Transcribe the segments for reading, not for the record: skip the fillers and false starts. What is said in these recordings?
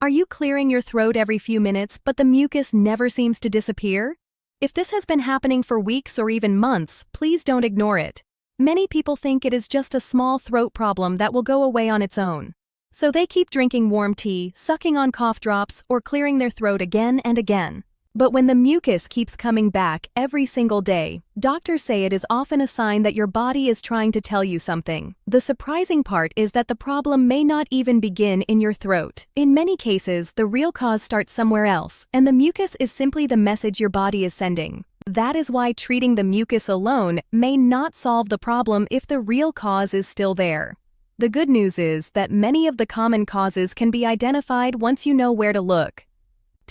Are you clearing your throat every few minutes but the mucus never seems to disappear? If this has been happening for weeks or even months, please don't ignore it. Many people think it is just a small throat problem that will go away on its own. So they keep drinking warm tea, sucking on cough drops, or clearing their throat again and again. But when the mucus keeps coming back every single day, doctors say it is often a sign that your body is trying to tell you something. The surprising part is that the problem may not even begin in your throat. In many cases, the real cause starts somewhere else, and the mucus is simply the message your body is sending. That is why treating the mucus alone may not solve the problem if the real cause is still there. The good news is that many of the common causes can be identified once you know where to look.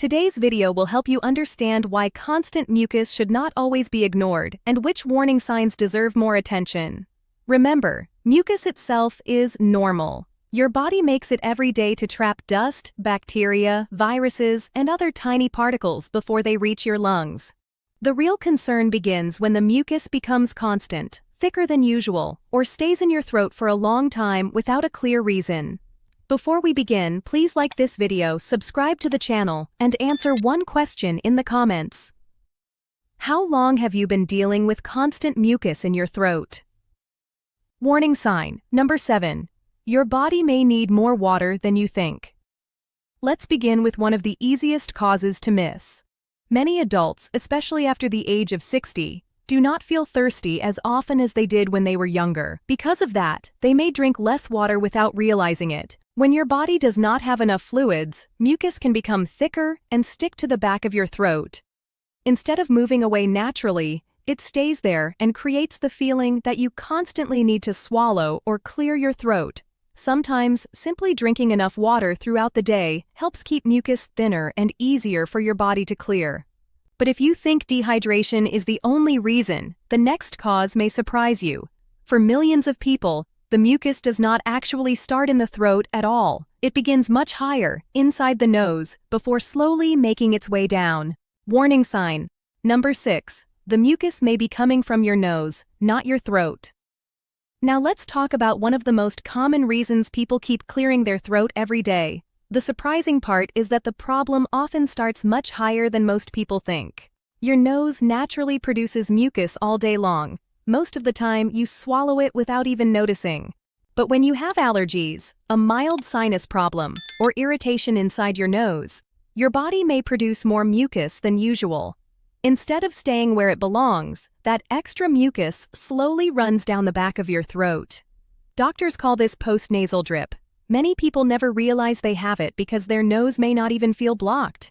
Today's video will help you understand why constant mucus should not always be ignored and which warning signs deserve more attention. Remember, mucus itself is normal. Your body makes it every day to trap dust, bacteria, viruses, and other tiny particles before they reach your lungs. The real concern begins when the mucus becomes constant, thicker than usual, or stays in your throat for a long time without a clear reason. Before we begin, please like this video, subscribe to the channel, and answer one question in the comments. How long have you been dealing with constant mucus in your throat? Warning sign number 7. Your body may need more water than you think. Let's begin with one of the easiest causes to miss. Many adults, especially after the age of 60, do not feel thirsty as often as they did when they were younger. Because of that, they may drink less water without realizing it. When your body does not have enough fluids, mucus can become thicker and stick to the back of your throat. Instead of moving away naturally, it stays there and creates the feeling that you constantly need to swallow or clear your throat. Sometimes, simply drinking enough water throughout the day helps keep mucus thinner and easier for your body to clear. But if you think dehydration is the only reason, the next cause may surprise you. For millions of people, the mucus does not actually start in the throat at all. It begins much higher, inside the nose, before slowly making its way down. Warning sign number 6. The mucus may be coming from your nose, not your throat. Now let's talk about one of the most common reasons people keep clearing their throat every day. The surprising part is that the problem often starts much higher than most people think. Your nose naturally produces mucus all day long. Most of the time, you swallow it without even noticing. But when you have allergies, a mild sinus problem, or irritation inside your nose, your body may produce more mucus than usual. Instead of staying where it belongs, that extra mucus slowly runs down the back of your throat. Doctors call this postnasal drip. Many people never realize they have it because their nose may not even feel blocked.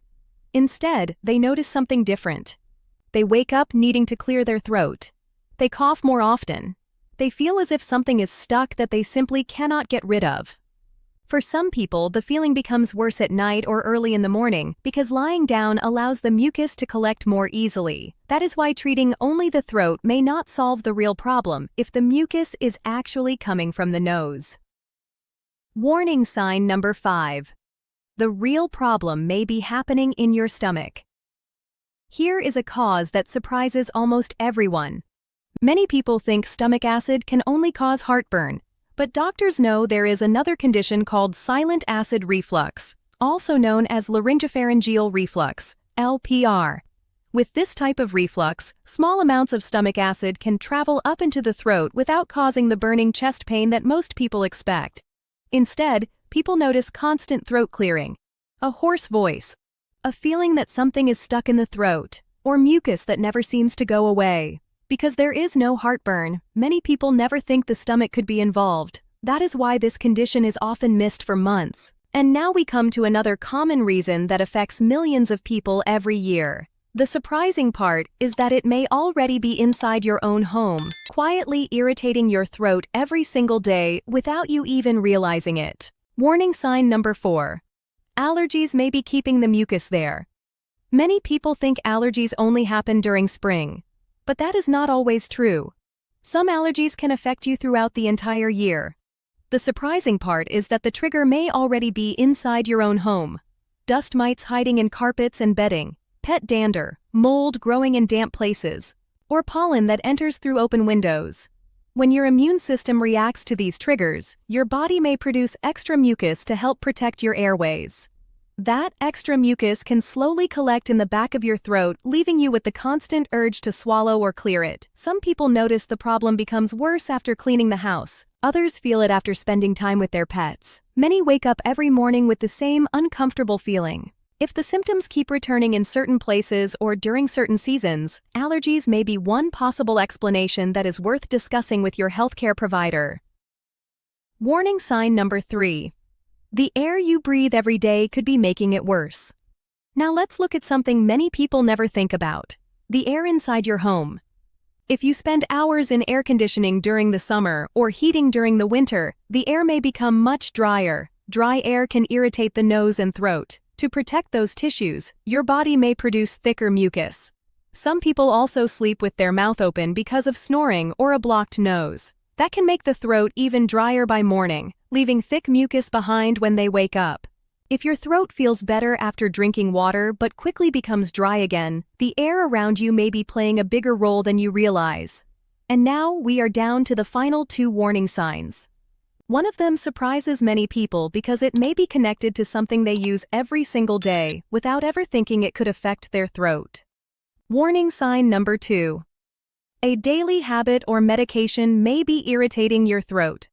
Instead, they notice something different. They wake up needing to clear their throat. They cough more often. They feel as if something is stuck that they simply cannot get rid of. For some people, the feeling becomes worse at night or early in the morning because lying down allows the mucus to collect more easily. That is why treating only the throat may not solve the real problem if the mucus is actually coming from the nose. Warning sign number 5. The real problem may be happening in your stomach. Here is a cause that surprises almost everyone. Many people think stomach acid can only cause heartburn, but doctors know there is another condition called silent acid reflux, also known as laryngopharyngeal reflux, LPR. With this type of reflux, small amounts of stomach acid can travel up into the throat without causing the burning chest pain that most people expect. Instead, people notice constant throat clearing, a hoarse voice, a feeling that something is stuck in the throat, or mucus that never seems to go away. Because there is no heartburn, many people never think the stomach could be involved. That is why this condition is often missed for months. And now we come to another common reason that affects millions of people every year. The surprising part is that it may already be inside your own home, quietly irritating your throat every single day without you even realizing it. Warning sign number 4. Allergies may be keeping the mucus there. Many people think allergies only happen during spring. But that is not always true. Some allergies can affect you throughout the entire year. The surprising part is that the trigger may already be inside your own home. Dust mites hiding in carpets and bedding, pet dander, mold growing in damp places, or pollen that enters through open windows. When your immune system reacts to these triggers, your body may produce extra mucus to help protect your airways. That extra mucus can slowly collect in the back of your throat, leaving you with the constant urge to swallow or clear it. Some people notice the problem becomes worse after cleaning the house. Others feel it after spending time with their pets. Many wake up every morning with the same uncomfortable feeling. If the symptoms keep returning in certain places or during certain seasons, allergies may be one possible explanation that is worth discussing with your healthcare provider. Warning sign number 3. The air you breathe every day could be making it worse. Now let's look at something many people never think about: the air inside your home. If you spend hours in air conditioning during the summer or heating during the winter, the air may become much drier. Dry air can irritate the nose and throat. To protect those tissues, your body may produce thicker mucus. Some people also sleep with their mouth open because of snoring or a blocked nose. That can make the throat even drier by morning, leaving thick mucus behind when they wake up. If your throat feels better after drinking water but quickly becomes dry again, the air around you may be playing a bigger role than you realize. And now we are down to the final 2 warning signs. One of them surprises many people because it may be connected to something they use every single day without ever thinking it could affect their throat. Warning sign number 2. A daily habit or medication may be irritating your throat.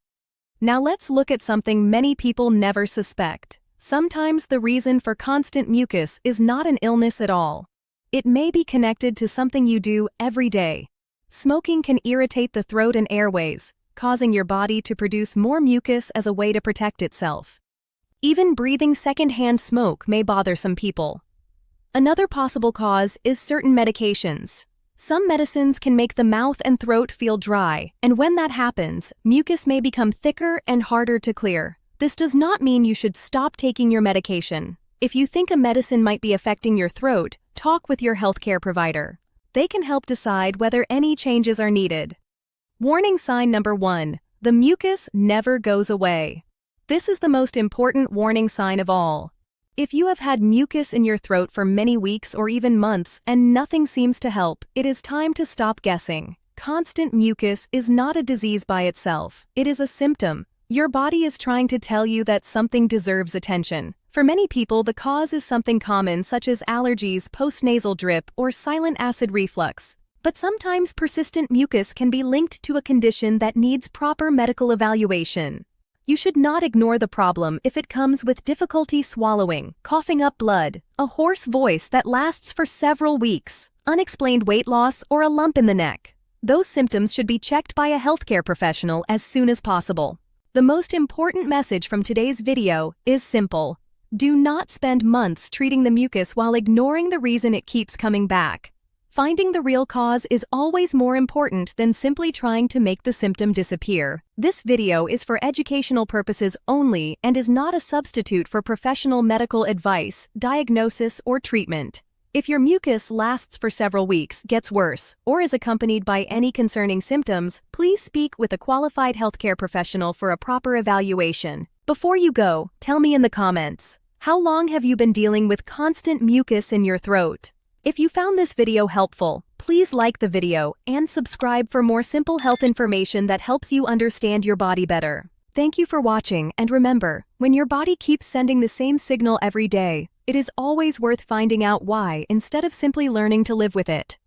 Now let's look at something many people never suspect. Sometimes the reason for constant mucus is not an illness at all. It may be connected to something you do every day. Smoking can irritate the throat and airways, causing your body to produce more mucus as a way to protect itself. Even breathing secondhand smoke may bother some people. Another possible cause is certain medications. Some medicines can make the mouth and throat feel dry, and when that happens, mucus may become thicker and harder to clear. This does not mean you should stop taking your medication. If you think a medicine might be affecting your throat, talk with your healthcare provider. They can help decide whether any changes are needed. Warning sign number 1. The mucus never goes away. This is the most important warning sign of all. If you have had mucus in your throat for many weeks or even months and nothing seems to help, it is time to stop guessing. Constant mucus is not a disease by itself. It is a symptom. Your body is trying to tell you that something deserves attention. For many people, the cause is something common such as allergies, postnasal drip, or silent acid reflux. But sometimes persistent mucus can be linked to a condition that needs proper medical evaluation. You should not ignore the problem if it comes with difficulty swallowing, coughing up blood, a hoarse voice that lasts for several weeks, unexplained weight loss, or a lump in the neck. Those symptoms should be checked by a healthcare professional as soon as possible. The most important message from today's video is simple. Do not spend months treating the mucus while ignoring the reason it keeps coming back. Finding the real cause is always more important than simply trying to make the symptom disappear. This video is for educational purposes only and is not a substitute for professional medical advice, diagnosis, or treatment. If your mucus lasts for several weeks, gets worse, or is accompanied by any concerning symptoms, please speak with a qualified healthcare professional for a proper evaluation. Before you go, tell me in the comments, how long have you been dealing with constant mucus in your throat? If you found this video helpful, please like the video and subscribe for more simple health information that helps you understand your body better. Thank you for watching, and remember, when your body keeps sending the same signal every day, it is always worth finding out why instead of simply learning to live with it.